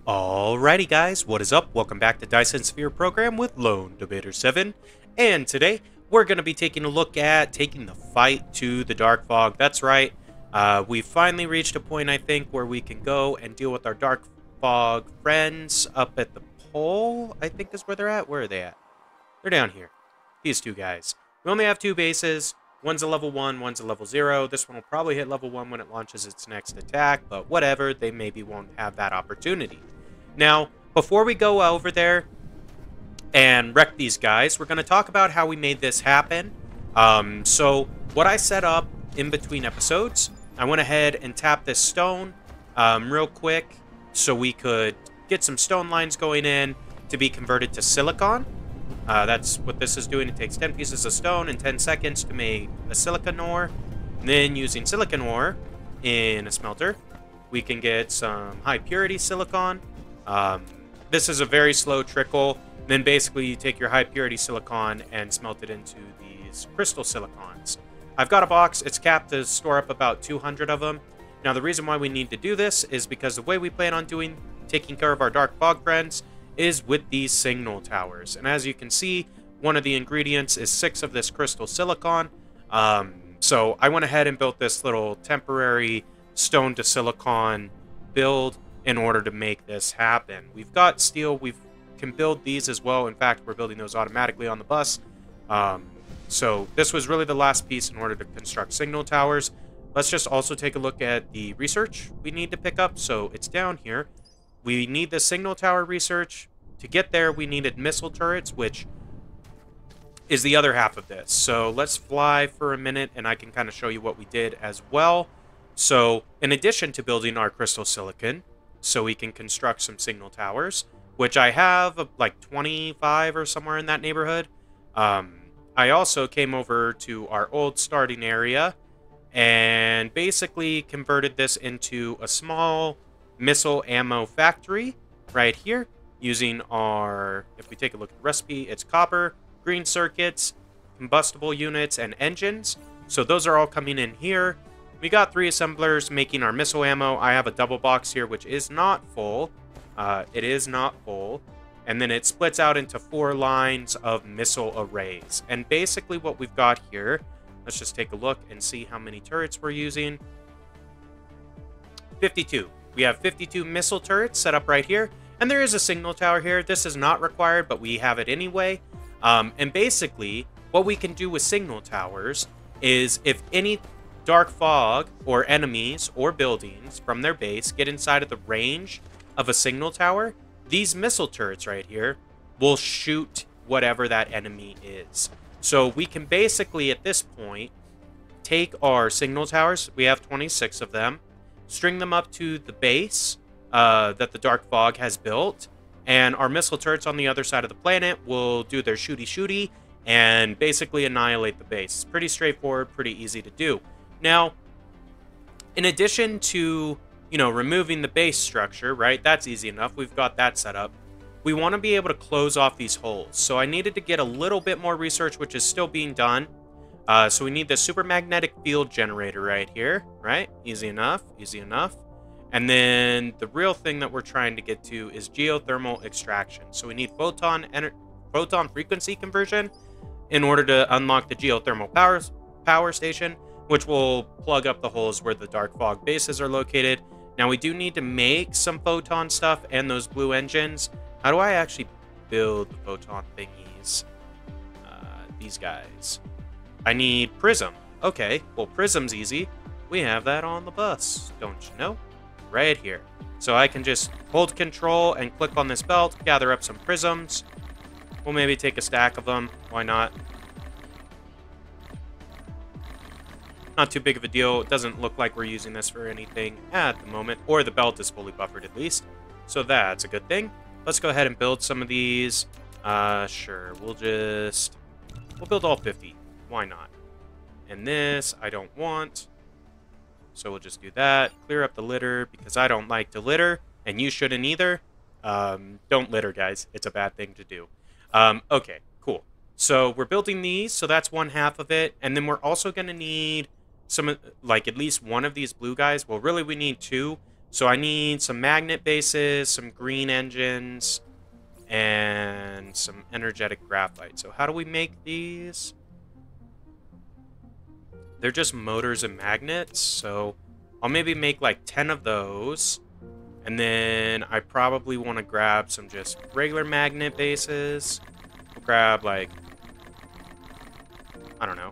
Alrighty guys, what is up? Welcome back to Dyson Sphere Program with Lone Debater 7. And today, we're going to be taking a look at taking the fight to the Dark Fog. That's right, we've finally reached a point, I think, where we can go and deal with our Dark Fog friends up at the pole, I think is where they're at. Where are they at? They're down here. These two guys. We only have two bases. One's a level 1, one's a level 0. This one will probably hit level 1 when it launches its next attack, but whatever, they maybe won't have that opportunity. Now, before we go over there and wreck these guys, we're going to talk about how we made this happen. So, what I set up in between episodes, I went ahead and tapped this stone real quick so we could get some stone lines going in to be converted to silicon. That's what this is doing. It takes 10 pieces of stone and 10 seconds to make a silicon ore. And then using silicon ore in a smelter, we can get some high purity silicon. This is a very slow trickle. Then basically you take your high purity silicon and smelt it into these crystal silicons. I've got a box. It's capped to store up about 200 of them. Now the reason why we need to do this is because the way we plan on taking care of our Dark Fog friends is with these signal towers. And as you can see, one of the ingredients is 6 of this crystal silicon. So I went ahead and built this little temporary stone to silicon build in order to make this happen. We've got steel. We can build these as well. In fact, we're building those automatically on the bus. So this was really the last piece in order to construct signal towers. Let's just also take a look at the research we need to pick up. So it's down here. We need the signal tower research. To get there, we needed missile turrets, which is the other half of this. So let's fly for a minute, and I can kind of show you what we did as well. So in addition to building our crystal silicon, so we can construct some signal towers, which I have like 25 or somewhere in that neighborhood. I also came over to our old starting area and basically converted this into a small missile ammo factory right here using our, if we take a look at the recipe, it's copper, green circuits, combustible units, and engines. So those are all coming in here. We got 3 assemblers making our missile ammo. I have a double box here, which is not full. It is not full. And then it splits out into 4 lines of missile arrays. And basically what we've got here, let's just take a look and see how many turrets we're using. 52. We have 52 missile turrets set up right here. And there is a signal tower here. This is not required, but we have it anyway. And basically, what we can do with signal towers is if any Dark Fog or enemies or buildings from their base get inside of the range of a signal tower, these missile turrets right here will shoot whatever that enemy is. So we can basically, at this point, take our signal towers, we have 26 of them, string them up to the base that the Dark Fog has built, and our missile turrets on the other side of the planet will do their shooty and basically annihilate the base. It's pretty straightforward, pretty easy to do. Now, in addition to, removing the base structure, right, that's easy enough. We've got that set up. We want to be able to close off these holes. So I needed to get a little bit more research, which is still being done. So we need the super magnetic field generator right here, right? Easy enough, easy enough. And then the real thing that we're trying to get to is geothermal extraction. So we need photon frequency conversion in order to unlock the geothermal power station, which will plug up the holes where the Dark Fog bases are located. Now, we do need to make some photon stuff and those blue engines. How do I actually build the photon thingies? These guys. I need prism. Okay, well, prism's easy. We have that on the bus, don't you know? Right here. So I can just hold control and click on this belt, gather up some prisms. We'll maybe take a stack of them. Why not? Not too big of a deal. It doesn't look like we're using this for anything at the moment, or the belt is fully buffered at least. So that's a good thing. Let's go ahead and build some of these. Sure. We'll build all 50. Why not? And this I don't want. So we'll just do that. Clear up the litter because I don't like to litter, and you shouldn't either. Don't litter, guys. It's a bad thing to do. Okay, cool. So we're building these, so that's one half of it. And then we're also going to need some, like at least one of these blue guys. Well, really we need 2 So I need some magnet bases, some green engines, and some energetic graphite. So how do we make these? They're just motors and magnets, so I'll maybe make like 10 of those. And then I probably want to grab some just regular magnet bases. We'll grab like, I don't know,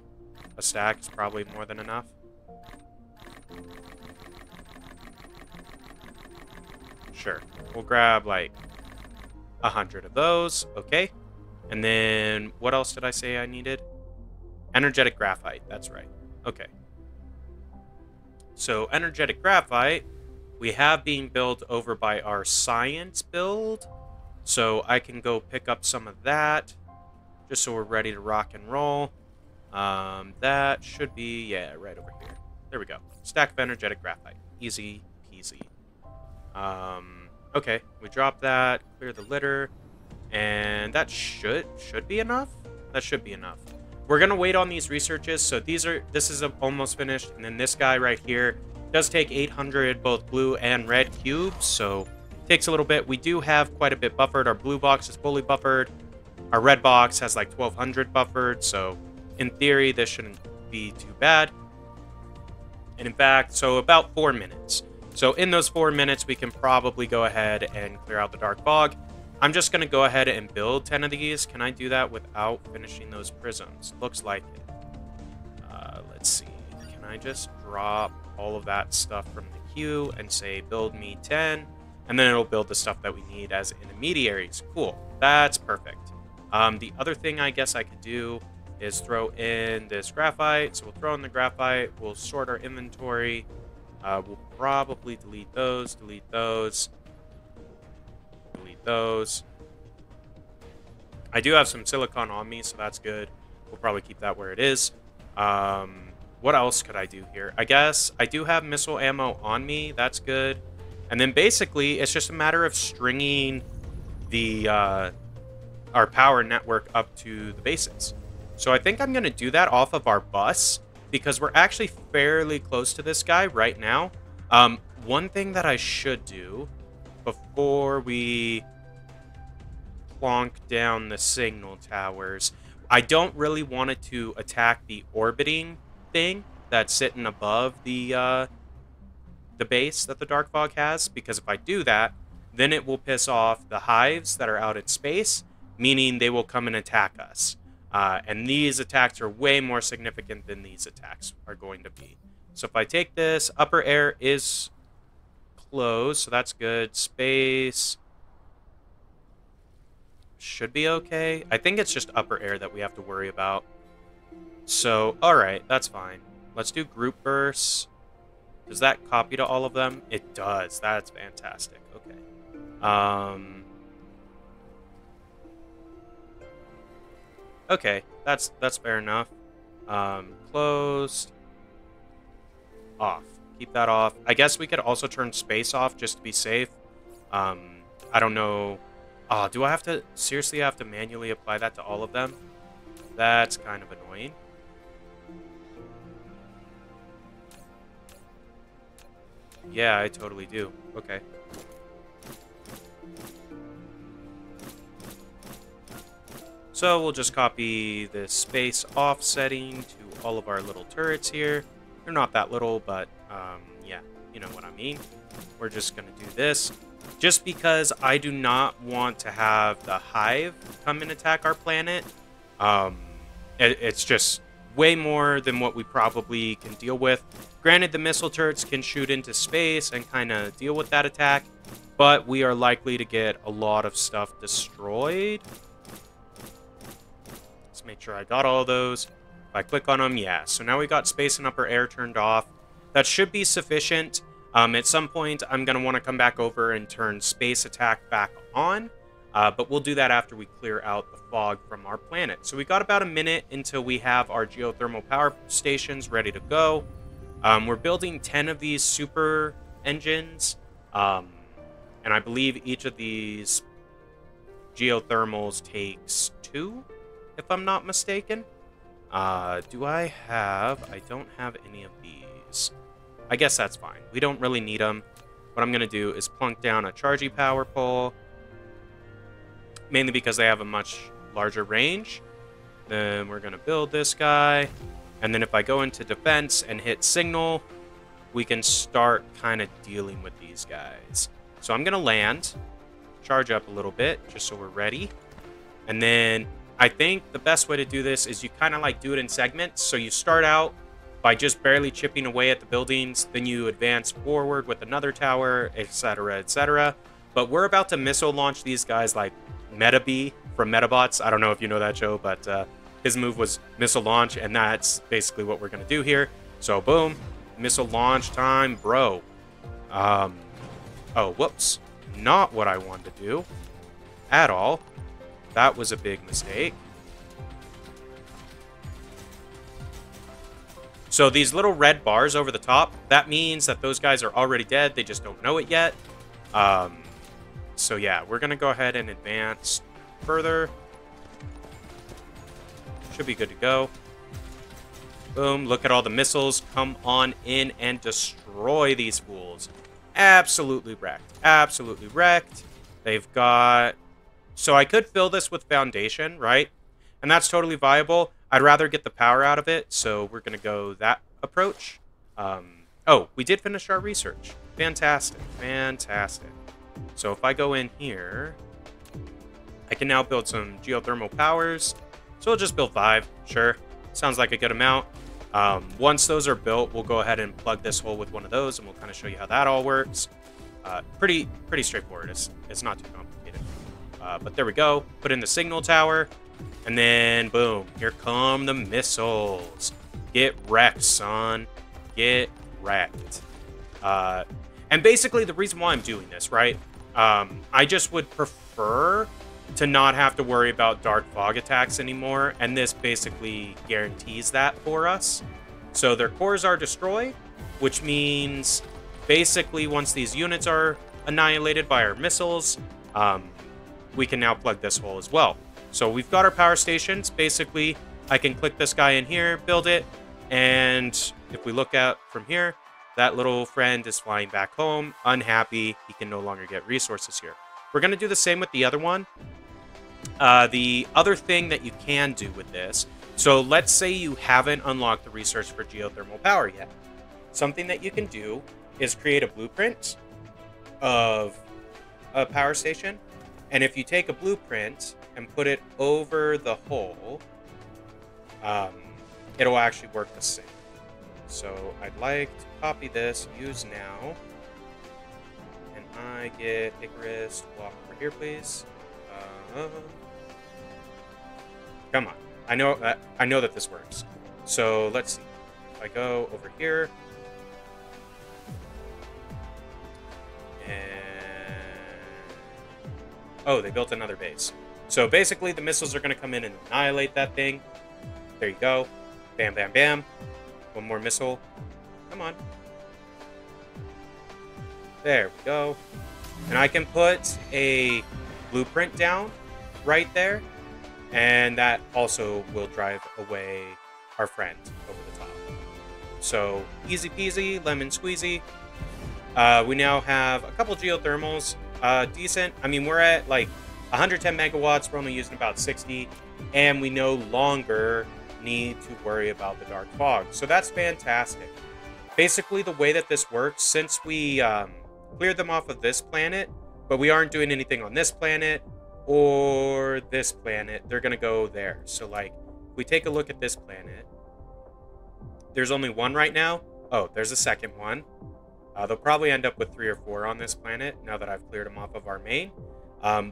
a stack is probably more than enough. Sure, we'll grab like 100 of those, okay. And then what else did I say I needed? Energetic graphite, that's right. Okay. So energetic graphite, we have being built over by our science build. So I can go pick up some of that, just so we're ready to rock and roll. That should be, yeah, right over here. There we go. Stack of energetic graphite. Easy peasy. Okay, we drop that, clear the litter, and that should be enough. That should be enough. We're gonna wait on these researches. So this is almost finished, and then this guy right here does take 800 both blue and red cubes, so it takes a little bit. We do have quite a bit buffered. Our blue box is fully buffered. Our red box has like 1200 buffered, so in theory this shouldn't be too bad. And in fact, so about 4 minutes. So in those 4 minutes, we can probably go ahead and clear out the dark fog. I'm just going to go ahead and build 10 of these. Can I do that without finishing those prisms? Looks like it. Let's see. Can I just drop all of that stuff from the queue and say build me 10? And then it'll build the stuff that we need as intermediaries. Cool. That's perfect. The other thing I guess I could do is throw in this graphite. So we'll throw in the graphite. We'll sort our inventory. We'll probably delete those, delete those. Delete those. I do have some silicon on me, so that's good. We'll probably keep that where it is. What else could I do here? I guess I do have missile ammo on me. That's good. And then basically, it's just a matter of stringing the our power network up to the bases. So I think I'm going to do that off of our bus, because we're actually fairly close to this guy right now. One thing that I should do before we plonk down the signal towers, I don't really want it to attack the orbiting thing that's sitting above the base that the dark fog has, because if I do that, then it will piss off the hives that are out in space, meaning they will come and attack us. And these attacks are way more significant than these attacks are going to be. So if I take this, upper air is closed, so that's good. Space should be okay. I think it's just upper air that we have to worry about. So, alright, that's fine. Let's do group bursts. Does that copy to all of them? It does. That's fantastic. Okay. Okay, that's fair enough. Closed. Off. Keep that off. I guess we could also turn space off just to be safe. I don't know. Oh, do I have to seriously have to manually apply that to all of them? That's kind of annoying. Yeah, I totally do. Okay. So we'll just copy this space offsetting to all of our little turrets here. They're not that little, but yeah, you know what I mean. We're just going to do this. Just because I do not want to have the hive come and attack our planet. It's just way more than what we probably can deal with. Granted, the missile turrets can shoot into space and kind of deal with that attack, but we are likely to get a lot of stuff destroyed. Let's make sure I got all of those. If I click on them, yeah. So now we got space and upper air turned off. That should be sufficient. At some point, I'm going to want to come back over and turn space attack back on. But we'll do that after we clear out the fog from our planet. So we got about a minute until we have our geothermal power stations ready to go. We're building 10 of these super engines. And I believe each of these geothermals takes 2, if I'm not mistaken. Do I have... I don't have any of these. I guess that's fine. We don't really need them. what I'm going to do is plunk down a chargy power pole, mainly because they have a much larger range. Then we're going to build this guy. And then if I go into defense and hit signal, we can start kind of dealing with these guys. So I'm going to land, charge up a little bit, just so we're ready. And then I think the best way to do this is you kind of like do it in segments. So you start out by just barely chipping away at the buildings, then you advance forward with another tower, etc., etc. But we're about to missile launch these guys like Metabee from Medabots. I don't know if you know that show, but his move was missile launch, and that's basically what we're going to do here. So boom, missile launch time, bro. Oh, whoops. Not what I wanted to do at all. That was a big mistake. So these little red bars over the top, that means that those guys are already dead. They just don't know it yet. So yeah, we're going to go ahead and advance further. Should be good to go. Boom, look at all the missiles. Come on in and destroy these fools. Absolutely wrecked. Absolutely wrecked. They've got... So I could fill this with foundation, right? And that's totally viable. I'd rather get the power out of it, so we're going to go that approach. Oh, we did finish our research. Fantastic. Fantastic. So if I go in here, I can now build some geothermal powers. So we'll just build 5. Sure. Sounds like a good amount. Once those are built, we'll go ahead and plug this hole with one of those, and we'll kind of show you how that all works. Pretty straightforward. It's not too complicated. But there we go. Put in the signal tower. And then, boom, here come the missiles. Get wrecked, son. Get wrecked. And basically, the reason why I'm doing this, right? I just would prefer to not have to worry about dark fog attacks anymore. And this basically guarantees that for us. So their cores are destroyed, which means basically once these units are annihilated by our missiles, we can now plug this hole as well. So we've got our power stations. Basically, I can click this guy in here, build it, and if we look at from here, that little friend is flying back home, unhappy. He can no longer get resources here. We're going to do the same with the other one. The other thing that you can do with this, so let's say you haven't unlocked the research for geothermal power yet. Something that you can do is create a blueprint of a power station, and if you take a blueprint and put it over the hole, it'll actually work the same. So I'd like to copy this, use now, and I get Icarus, walk over here, please. Come on, I know that this works. So let's see. If I go over here, and oh, they built another base. So basically, the missiles are going to come in and annihilate that thing. There you go. Bam, bam, bam. One more missile. Come on. There we go. And I can put a blueprint down right there. And that also will drive away our friend over the top. So easy peasy, lemon squeezy. We now have a couple geothermals. Decent. I mean, we're at like 110 megawatts. We're only using about 60. And we no longer need to worry about the dark fog. So that's fantastic. Basically, the way that this works, since we cleared them off of this planet, but we aren't doing anything on this planet or this planet, they're going to go there. So, like, if we take a look at this planet, there's only one right now. Oh, there's a second one. They'll probably end up with 3 or 4 on this planet now that I've cleared them off of our main.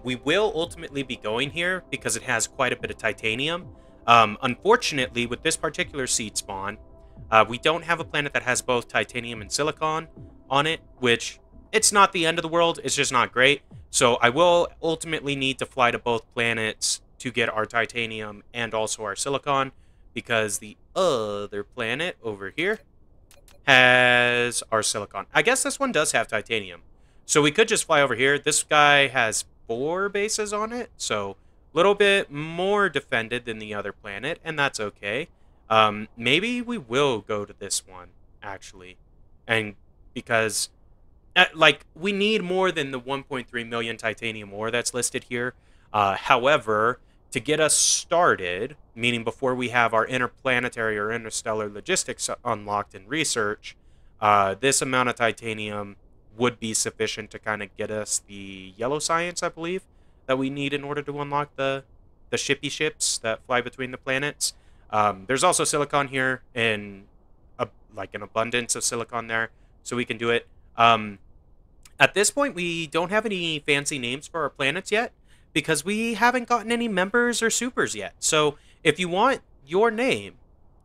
We will ultimately be going here because it has quite a bit of titanium. Unfortunately, with this particular seed spawn, we don't have a planet that has both titanium and silicon on it, which it's not the end of the world. It's just not great. So I will ultimately need to fly to both planets to get our titanium and also our silicon, because the other planet over here has our silicon. I guess this one does have titanium. So we could just fly over here. This guy has 4 bases on it, so a little bit more defended than the other planet, and that's okay. Maybe we will go to this one, actually. And because like, we need more than the 1.3 million titanium ore that's listed here. However, to get us started, meaning before we have our interplanetary or interstellar logistics unlocked in research, this amount of titanium would be sufficient to kind of get us the yellow science, I believe, that we need in order to unlock the shippy ships that fly between the planets. There's also silicon here, and like an abundance of silicon there, so we can do it. At this point, we don't have any fancy names for our planets yet, because we haven't gotten any members or supers yet. So if you want your name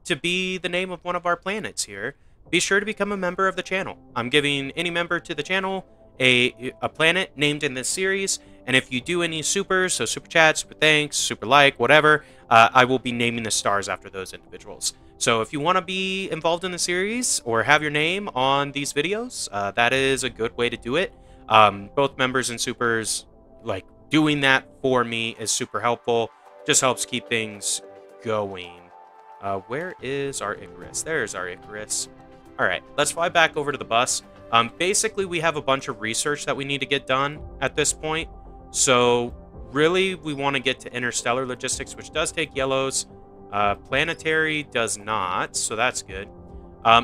to be the name of one of our planets here, be sure to become a member of the channel. I'm giving any member to the channel a planet named in this series, and if you do any supers, so super chat, super thanks, super like, whatever, I will be naming the stars after those individuals. So if you want to be involved in the series or have your name on these videos, that is a good way to do it. Both members and supers, like, doing that for me is super helpful. Just helps keep things going. Where is our Icarus? There's our Icarus. All right, let's fly back over to the bus. Basically, we have a bunch of research that we need to get done at this point. So really, we want to get to interstellar logistics, which does take yellows. Planetary does not, so that's good.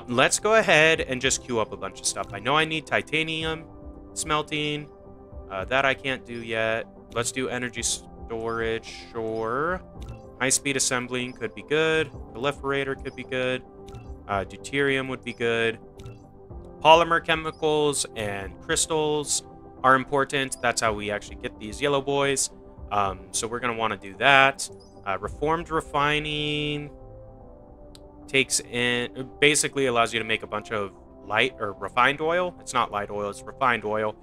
Let's go ahead and just queue up a bunch of stuff. I know I need titanium smelting. That I can't do yet. Let's do energy storage, sure. High-speed assembling could be good. Proliferator could be good. Deuterium would be good. Polymer chemicals and crystals are important. That's how we actually get these yellow boys. So we're going to want to do that. Reformed refining takes in, basically allows you to make a bunch of light or refined oil. It's not light oil, it's refined oil.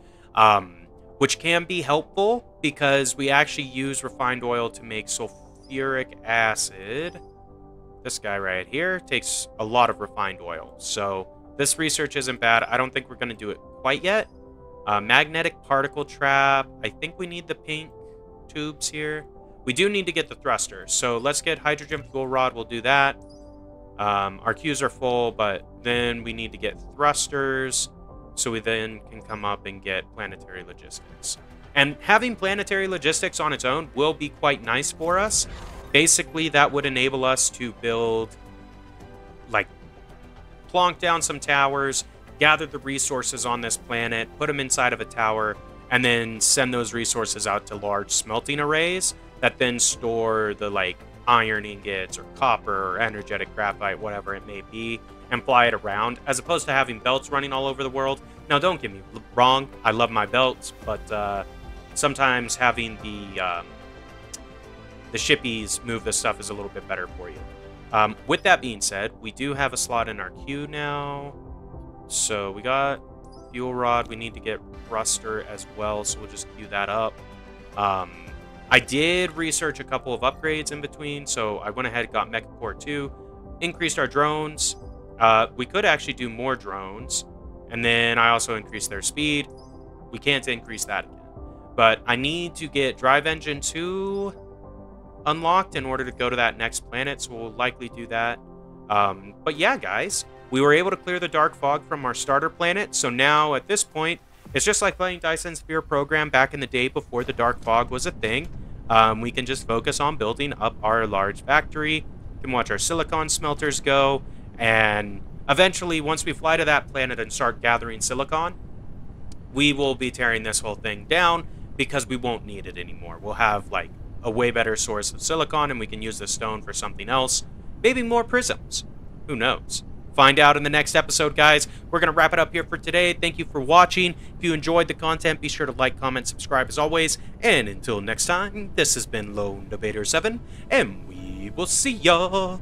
Which can be helpful because we actually use refined oil to make sulfuric acid. This guy right here takes a lot of refined oil. So this research isn't bad. I don't think we're going to do it quite yet. Magnetic particle trap. I think we need the pink tubes here. We do need to get the thrusters. So let's get hydrogen fuel rod. We'll do that. Our queues are full, but then we need to get thrusters. So we then can come up and get planetary logistics. And having planetary logistics on its own will be quite nice for us. Basically, that would enable us to build, like, plonk down some towers, gather the resources on this planet, put them inside of a tower, and then send those resources out to large smelting arrays that then store the, like, iron ingots or copper or energetic graphite, whatever it may be, and fly it around, as opposed to having belts running all over the world. Now, don't get me wrong, I love my belts, but sometimes having the shippies move this stuff is a little bit better for you. With that being said, we do have a slot in our queue now. So we got fuel rod. We need to get thruster as well, so we'll just queue that up. I did research a couple of upgrades in between, so I went ahead and got EP4 2, increased our drones. We could actually do more drones, and then I also increased their speed. We can't increase that again. But I need to get Drive Engine 2 unlocked in order to go to that next planet, so we'll likely do that. But yeah, guys, we were able to clear the dark fog from our starter planet, so now at this point, it's just like playing Dyson Sphere Program back in the day before the dark fog was a thing. We can just focus on building up our large factory. We can watch our silicon smelters go, and eventually, once we fly to that planet and start gathering silicon, we will be tearing this whole thing down because we won't need it anymore. We'll have, like, a way better source of silicon, and we can use the stone for something else. Maybe more prisms. Who knows? Find out in the next episode, guys. We're going to wrap it up here for today. Thank you for watching. If you enjoyed the content, be sure to like, comment, subscribe as always. And until next time, this has been Lone Debater 7, and we will see ya.